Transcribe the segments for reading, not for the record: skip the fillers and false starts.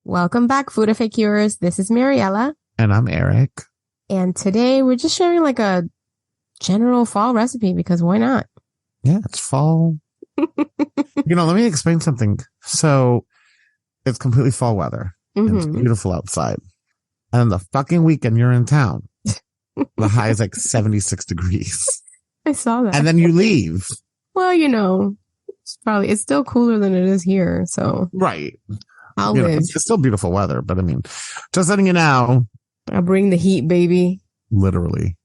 Welcome back, FoodFAQers. This is Mariela. And I'm Eric. And today we're just sharing like a general fall recipe because why not? Yeah, it's fall. Let me explain something. So it's completely fall weather. And it's beautiful outside. And the fucking weekend you're in town. The high is like 76 degrees. I saw that. And then you leave. Well, it's still cooler than it is here. So right. I'll live. It's still beautiful weather, but I mean, just letting you know. I'll bring the heat, baby. Literally.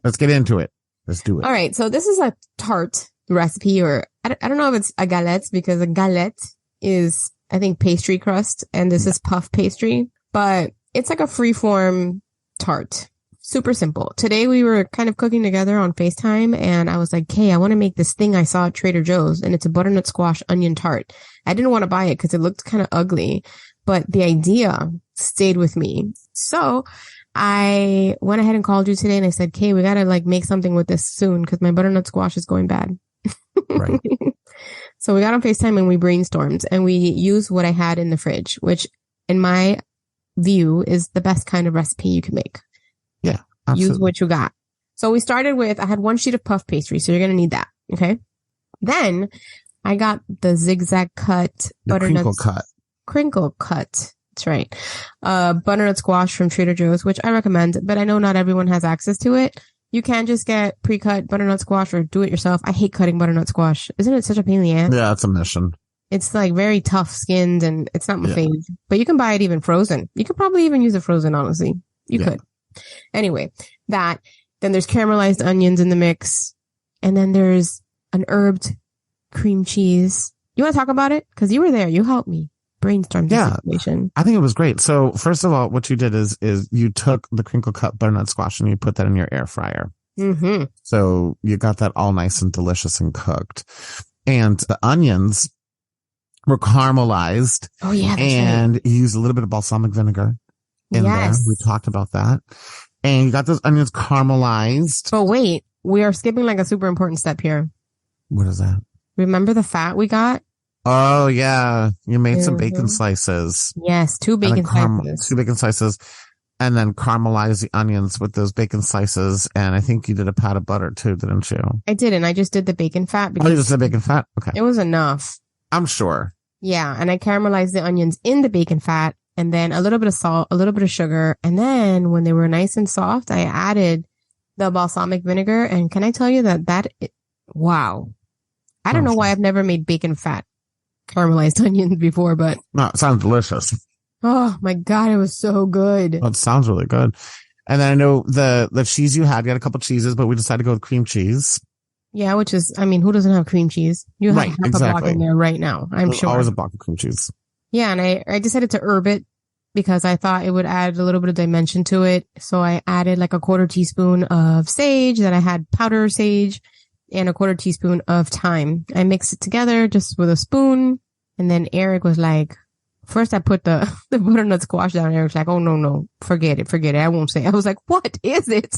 Let's get into it. Let's do it. All right. So this is a tart recipe, or I don't know if it's a galette, because a galette is, I think, pastry crust, and this is puff pastry, but it's like a freeform tart. Super simple. Today we were kind of cooking together on FaceTime, and I was like, hey, I want to make this thing I saw at Trader Joe's, and it's a butternut squash onion tart. I didn't want to buy it because it looked kind of ugly, but the idea stayed with me. So I went ahead and called you today and I said, okay, we got to like make something with this soon because my butternut squash is going bad. Right. So we got on FaceTime and we brainstormed and we used what I had in the fridge, which in my view is the best kind of recipe you can make. Yeah, absolutely. Use what you got. So we started with, I had one sheet of puff pastry. So you're going to need that. Okay. Then I got the zigzag cut butternut. Crinkle cut. That's right. Butternut squash from Trader Joe's, which I recommend, but I know not everyone has access to it. You can just get pre-cut butternut squash or do it yourself. I hate cutting butternut squash. Isn't it such a pain in the ass? Yeah, it's a mission. It's like very tough skinned and it's not my fave, but you can buy it even frozen. You could probably even use it frozen, honestly. You could. Anyway, then there's caramelized onions in the mix. And then there's an herbed cream cheese. You want to talk about it? Because you were there. You helped me brainstorm this situation. I think it was great. So first of all, what you did is you took the crinkle cut butternut squash and you put that in your air fryer. Mm-hmm. So you got that all nice and delicious and cooked. And the onions were caramelized. Oh yeah. And you used a little bit of balsamic vinegar in there. We talked about that. And you got those onions caramelized. But wait, we are skipping like a super important step here. What is that? Remember the fat we got? Oh, yeah. You made some bacon slices. Yes, 2 bacon slices. 2 bacon slices. And then caramelize the onions with those bacon slices. And I think you did a pat of butter too, didn't you? I didn't. I just did the bacon fat. Because you just did bacon fat? Okay. It was enough. I'm sure. Yeah. And I caramelized the onions in the bacon fat. And then a little bit of salt, a little bit of sugar. And then when they were nice and soft, I added the balsamic vinegar. And can I tell you wow. I don't know why I've never made bacon fat caramelized onions before, but no, it sounds delicious. Oh my God, it was so good. Well, it sounds really good. And then I know the cheese you had a couple cheeses, but we decided to go with cream cheese. Yeah, which is, I mean, who doesn't have cream cheese? You have half a block in there right now, I'm sure. Always a block of cream cheese. Yeah, and I decided to herb it because I thought it would add a little bit of dimension to it. So I added like a 1/4 teaspoon of sage, then I had powder sage, and a 1/4 teaspoon of thyme. I mixed it together just with a spoon. And then Eric was like, first I put the butternut squash down. Eric's like, oh, no, forget it. I won't say it. I was like, what is it?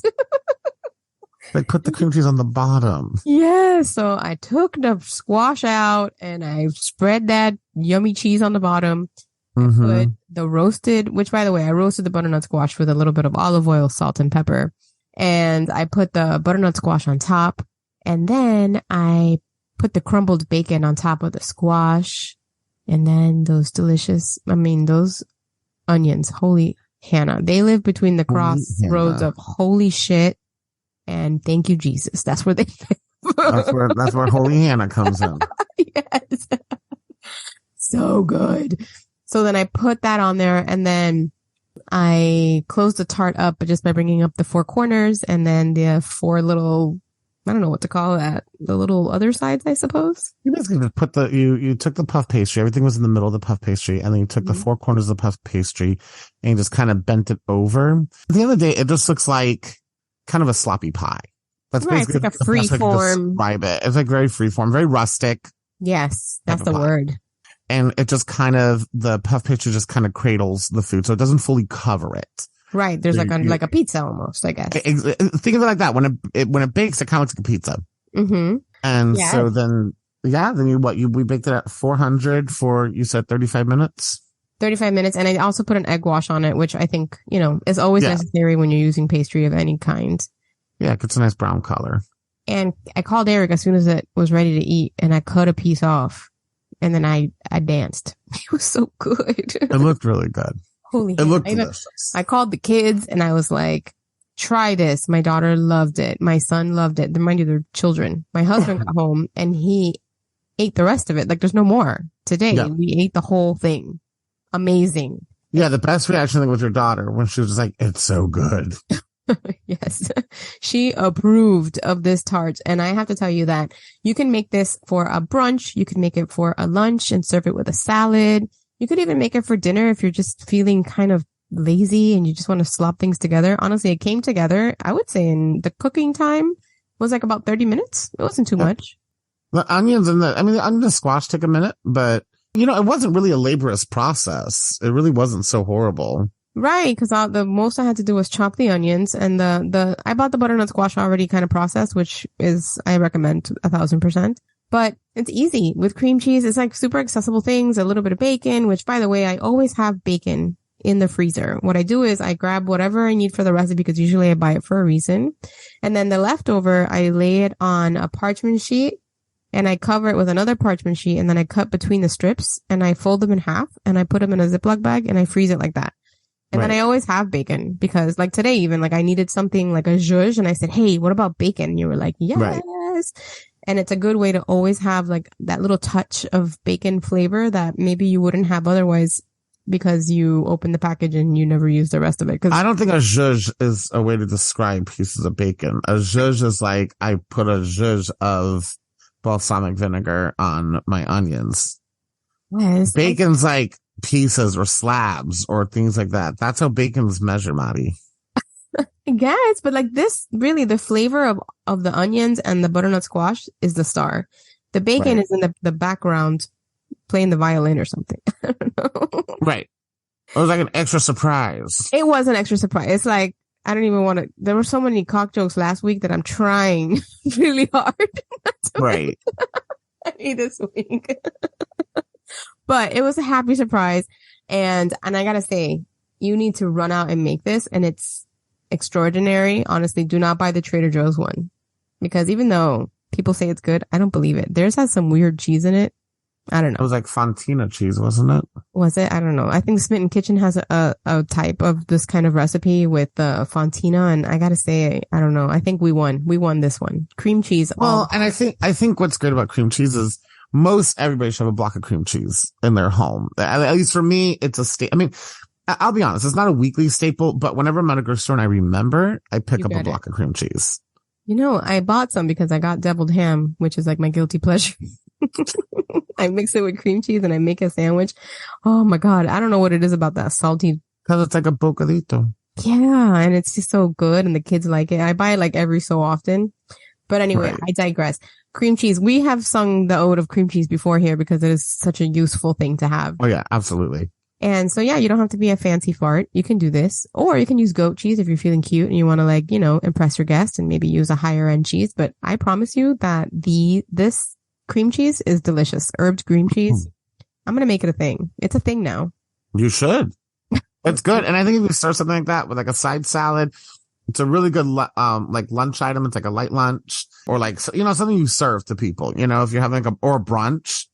They put the cream cheese on the bottom. Yeah. So I took the squash out and I spread that yummy cheese on the bottom. Mm-hmm. Put the roasted, which by the way, I roasted the butternut squash with a little bit of olive oil, salt and pepper. And I put the butternut squash on top. And then I put the crumbled bacon on top of the squash. And then those onions, holy Hannah. They live between the crossroads of holy shit and thank you, Jesus. That's where they live. That's where holy Hannah comes in. Yes. So good. So then I put that on there and then I closed the tart up just by bringing up the 4 corners and then the 4 little, I don't know what to call that. The little other sides, I suppose. You basically just put you took the puff pastry. Everything was in the middle of the puff pastry. And then you took the 4 corners of the puff pastry and you just kind of bent it over. At the end of the day, it just looks like kind of a sloppy pie. That's basically it's like a free form. Describe it. It's like very free form, very rustic. Yes, that's the word. And it just kind of, the puff pastry just kind of cradles the food. So it doesn't fully cover it. Right. There's like a pizza almost, I guess. Think of it like that. When it bakes, it kind of looks like a pizza. Mm-hmm. And so then Yeah. Then we baked it at 400 for, you said 35 minutes? 35 minutes. And I also put an egg wash on it, which I think, is always necessary when you're using pastry of any kind. Yeah. It gets a nice brown color. And I called Eric as soon as it was ready to eat, and I cut a piece off, and then I danced. It was so good. It looked really good. Holy It looked delicious. I called the kids and I was like, try this. My daughter loved it. My son loved it. Mind you, they're children. My husband got home and he ate the rest of it. Like, there's no more. Today, we ate the whole thing. Amazing. Yeah, the best reaction thing was your daughter when she was just like, it's so good. Yes. She approved of this tart. And I have to tell you that you can make this for a brunch. You can make it for a lunch and serve it with a salad. You could even make it for dinner if you're just feeling kind of lazy and you just want to slop things together. Honestly, it came together, I would say, in the cooking time was like about 30 minutes. It wasn't too much. The onions and the onion and squash take a minute, but it wasn't really a laborious process. It really wasn't so horrible. Right, because the most I had to do was chop the onions, and I bought the butternut squash already kind of processed, which is, I recommend 1,000%. But it's easy with cream cheese. It's like super accessible things, a little bit of bacon, which, by the way, I always have bacon in the freezer. What I do is I grab whatever I need for the recipe, because usually I buy it for a reason. And then the leftover, I lay it on a parchment sheet and I cover it with another parchment sheet, and then I cut between the strips and I fold them in half and I put them in a Ziploc bag and I freeze it like that. And then I always have bacon, because like today, even like I needed something like a zhuzh, and I said, hey, what about bacon? And you were like, yes. Right. And it's a good way to always have like that little touch of bacon flavor that maybe you wouldn't have otherwise, because you open the package and you never use the rest of it. Cause I don't think a zhuzh is a way to describe pieces of bacon. A zhuzh is like, I put a zhuzh of balsamic vinegar on my onions. Yes. Bacon's like pieces or slabs or things like that. That's how bacon's measured, Maddie. I guess, but like this, really, the flavor of the onions and the butternut squash is the star. The bacon is in the background playing the violin or something. I don't know. Right. It was like an extra surprise. It was an extra surprise. It's like, I don't even want to, there were so many cock jokes last week that I'm trying really hard. Right. I need this week. But it was a happy surprise. And I gotta say, you need to run out and make this, and it's extraordinary. Honestly, do not buy the Trader Joe's one, because even though people say it's good, I don't believe it. Theirs has some weird cheese in it. I don't know. It was like Fontina cheese, wasn't it? Was it? I don't know. I think Smitten Kitchen has a type of this kind of recipe with the Fontina, and I gotta say, I don't know. I think we won. We won this one. Cream cheese. Well, and I think what's great about cream cheese is most everybody should have a block of cream cheese in their home. At least for me, it's a staple. I mean, I'll be honest, it's not a weekly staple, but whenever I'm at a grocery store and I remember, I pick up a block of cream cheese. I bought some because I got deviled ham, which is like my guilty pleasure. I mix it with cream cheese and I make a sandwich. Oh my God. I don't know what it is about that salty. Because it's like a bocadito. Yeah. And it's just so good. And the kids like it. I buy it like every so often. But anyway, I digress. Cream cheese. We have sung the ode of cream cheese before here because it is such a useful thing to have. Oh yeah, absolutely. And so, yeah, you don't have to be a fancy fart. You can do this, or you can use goat cheese if you're feeling cute and you want to impress your guest and maybe use a higher end cheese. But I promise you that this cream cheese is delicious. Herbed cream cheese. I'm going to make it a thing. It's a thing now. You should. It's good. And I think if you serve something like that with like a side salad, it's a really good, like lunch item. It's like a light lunch, or like, something you serve to people, if you're having or a brunch,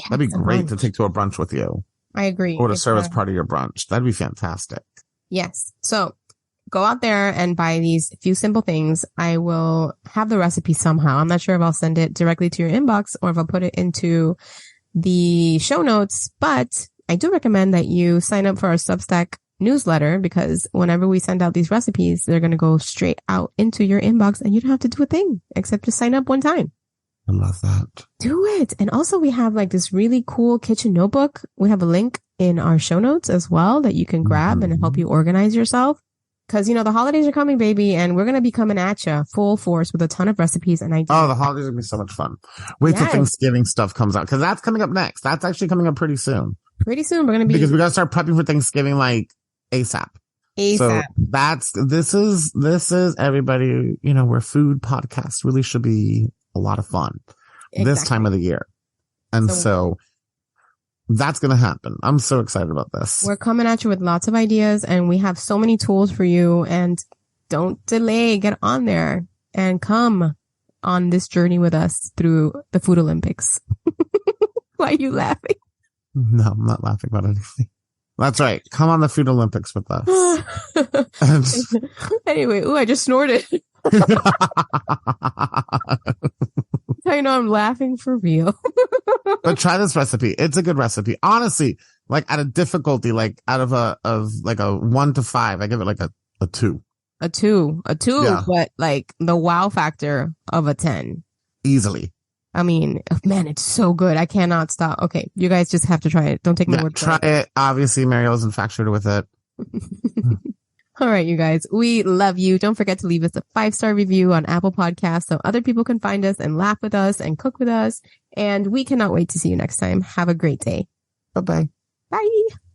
that'd be great to take to a brunch with you. I agree. Or to serve as part of your brunch. That'd be fantastic. Yes. So go out there and buy these few simple things. I will have the recipe somehow. I'm not sure if I'll send it directly to your inbox or if I'll put it into the show notes, but I do recommend that you sign up for our Substack newsletter, because whenever we send out these recipes, they're going to go straight out into your inbox and you don't have to do a thing except just sign up one time. I love that. Do it. And also we have like this really cool kitchen notebook. We have a link in our show notes as well that you can grab and help you organize yourself. Because, the holidays are coming, baby, and we're going to be coming at you full force with a ton of recipes and ideas. Oh, the holidays are going to be so much fun. Wait till Thanksgiving stuff comes out, because that's coming up next. That's actually coming up pretty soon. Pretty soon. We're going to be. Because we got to start prepping for Thanksgiving like ASAP. So this is everybody, where food podcasts really should be a lot of fun this time of the year. And so that's going to happen. I'm so excited about this. We're coming at you with lots of ideas, and we have so many tools for you. And don't delay. Get on there and come on this journey with us through the Food Olympics. Why are you laughing? No, I'm not laughing about anything. That's right. Come on the Food Olympics with us. Anyway, I just snorted. I know I'm laughing for real. But try this recipe. It's a good recipe. Honestly, like at a difficulty, like out of a 1 to 5, I give it like a 2. A 2, Yeah. but like the wow factor of a 10. Easily. I mean, man, it's so good. I cannot stop. Okay, you guys just have to try it. Don't take my word for it. Try it. Obviously, Mariela's infatuated with it. All right, you guys, we love you. Don't forget to leave us a 5-star review on Apple Podcasts so other people can find us and laugh with us and cook with us. And we cannot wait to see you next time. Have a great day. Bye-bye. Bye.